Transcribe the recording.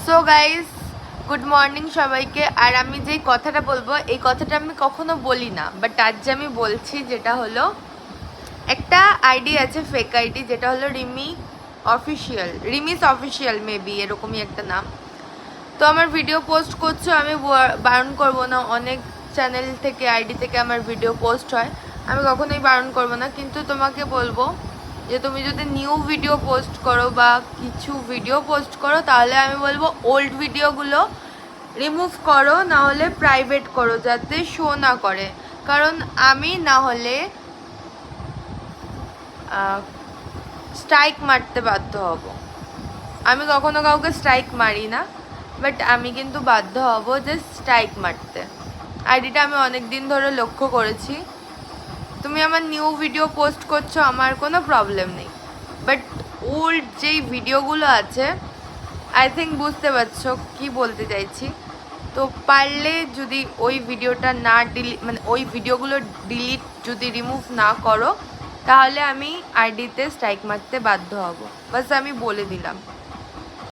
So guys, good morning সবাইকে। আর আমি যেই কথাটা বলবো, এই কথাটা আমি কখনো বলি না, বাট আজ আমি বলছি। যেটা হলো, একটা আইডি আছে, ফেক আইডি, যেটা হলো রিমিস অফিসিয়াল মেবি এরকমই একটা নাম। তো আমার ভিডিও পোস্ট করছো, আমি বারণ করবো না। অনেক চ্যানেল থেকে, আইডি থেকে আমার ভিডিও পোস্ট হয়, আমি কখনোই বারণ করবো না। কিন্তু তোমাকে বলবো যে তুমি যদি নিউ ভিডিও পোস্ট করো বা কিছু ভিডিও পোস্ট করো, তাহলে আমি বলবো ওল্ড ভিডিওগুলো রিমুভ করো, না হলে প্রাইভেট করো, যাতে শো না করে। কারণ আমি না হলে স্ট্রাইক মারতে বাধ্য হব। আমি কখনো কাউকে স্ট্রাইক মারি না, বাট আমি কিন্তু বাধ্য হব যে স্ট্রাইক মারতে। আইডিটা আমি অনেক দিন ধরে লক্ষ্য করেছি। তুমি আমার নিউ ভিডিও পোস্ট করছো, আমার কোনো প্রবলেম নেই, বাট ওল্ড যেই ভিডিওগুলো আছে, আই থিঙ্ক বুঝতে পারছো কি বলতে চাইছি। তো পারলে যদি ওই ভিডিওটা না মানে ওই ভিডিওগুলো ডিলিট যদি রিমুভ না করো, তাহলে আমি আইডিতে স্ট্রাইক মারতে বাধ্য হব। বাস আমি বলে দিলাম।